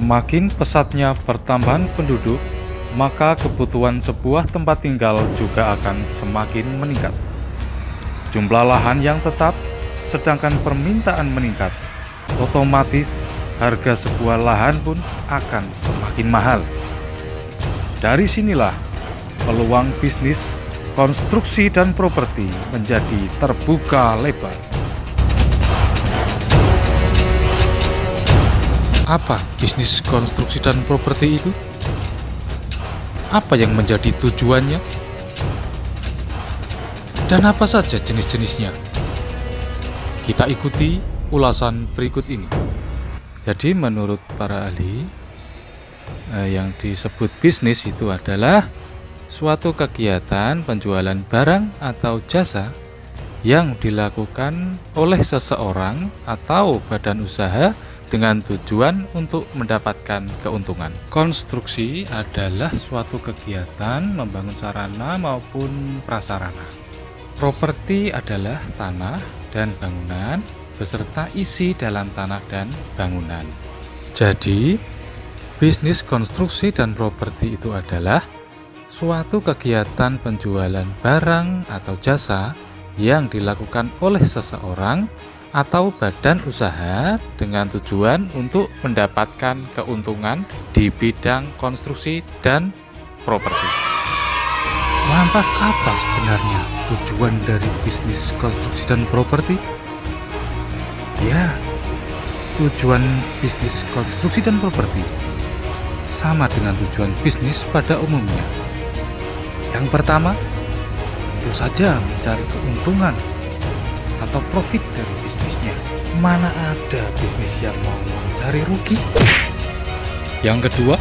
Semakin pesatnya pertambahan penduduk, maka kebutuhan sebuah tempat tinggal juga akan semakin meningkat. Jumlah lahan yang tetap, sedangkan permintaan meningkat, otomatis harga sebuah lahan pun akan semakin mahal. Dari sinilah peluang bisnis konstruksi dan properti menjadi terbuka lebar. Apa bisnis konstruksi dan properti itu? Apa yang menjadi tujuannya? Dan apa saja jenis-jenisnya? Kita ikuti ulasan berikut ini. Jadi menurut para ahli, yang disebut bisnis itu adalah suatu kegiatan penjualan barang atau jasa yang dilakukan oleh seseorang atau badan usaha dengan tujuan untuk mendapatkan keuntungan. Konstruksi adalah suatu kegiatan membangun sarana maupun prasarana. Properti adalah tanah dan bangunan beserta isi dalam tanah dan bangunan. Jadi, bisnis konstruksi dan properti itu adalah suatu kegiatan penjualan barang atau jasa yang dilakukan oleh seseorang atau badan usaha dengan tujuan untuk mendapatkan keuntungan di bidang konstruksi dan properti. Lantas apa sebenarnya tujuan dari bisnis konstruksi dan properti? Ya, tujuan bisnis konstruksi dan properti sama dengan tujuan bisnis pada umumnya. Yang pertama, tentu saja mencari keuntungan atau profit dari bisnisnya. Mana ada bisnis yang mau mencari rugi? Yang kedua,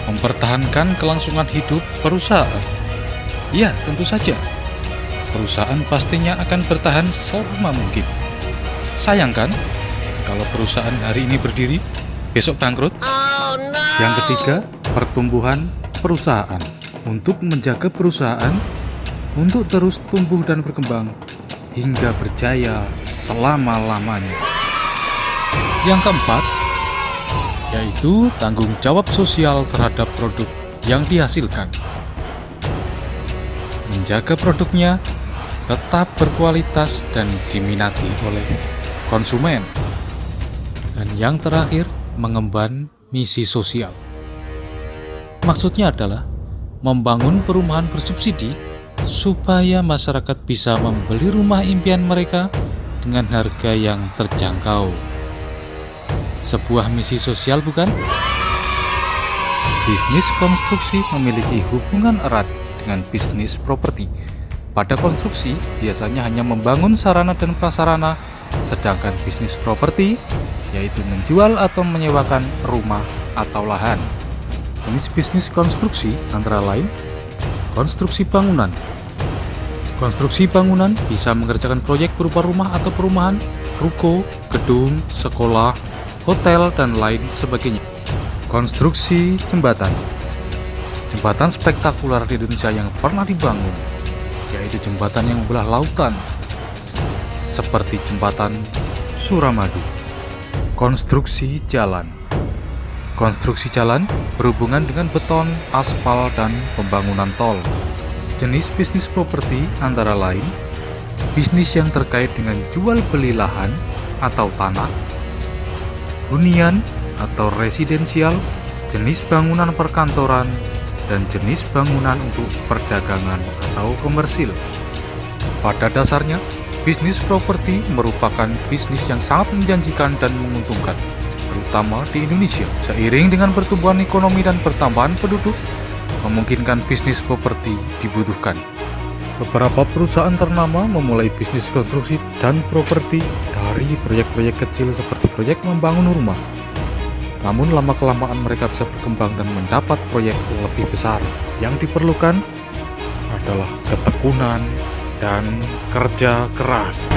mempertahankan kelangsungan hidup perusahaan. Ya, tentu saja. Perusahaan pastinya akan bertahan selama mungkin. Sayangkan, kalau perusahaan hari ini berdiri, besok bangkrut. Oh, no. Yang ketiga, pertumbuhan perusahaan. Untuk menjaga perusahaan, untuk terus tumbuh dan berkembang, hingga berjaya selama-lamanya. Yang keempat, yaitu tanggung jawab sosial terhadap produk yang dihasilkan. Menjaga produknya tetap berkualitas dan diminati oleh konsumen. Dan yang terakhir, mengemban misi sosial. Maksudnya adalah membangun perumahan bersubsidi supaya masyarakat bisa membeli rumah impian mereka dengan harga yang terjangkau. Sebuah misi sosial, bukan? Bisnis konstruksi memiliki hubungan erat dengan bisnis properti. Pada konstruksi, biasanya hanya membangun sarana dan prasarana, sedangkan bisnis properti yaitu menjual atau menyewakan rumah atau lahan. Jenis bisnis konstruksi antara lain konstruksi bangunan. Konstruksi bangunan bisa mengerjakan proyek berupa rumah atau perumahan, ruko, gedung, sekolah, hotel, dan lain sebagainya. Konstruksi jembatan. Jembatan spektakuler di Indonesia yang pernah dibangun, yaitu jembatan yang membelah lautan, seperti jembatan Suramadu. Konstruksi jalan. Konstruksi jalan berhubungan dengan beton, aspal, dan pembangunan tol. Jenis bisnis properti antara lain bisnis yang terkait dengan jual beli lahan atau tanah, hunian atau residensial, jenis bangunan perkantoran, dan jenis bangunan untuk perdagangan atau komersil. Pada dasarnya, bisnis properti merupakan bisnis yang sangat menjanjikan dan menguntungkan, terutama di Indonesia. Seiring dengan pertumbuhan ekonomi dan pertambahan penduduk, memungkinkan bisnis properti dibutuhkan. Beberapa perusahaan ternama memulai bisnis konstruksi dan properti dari proyek-proyek kecil seperti proyek membangun rumah. Namun lama-kelamaan mereka bisa berkembang dan mendapat proyek lebih besar. Yang diperlukan adalah ketekunan dan kerja keras.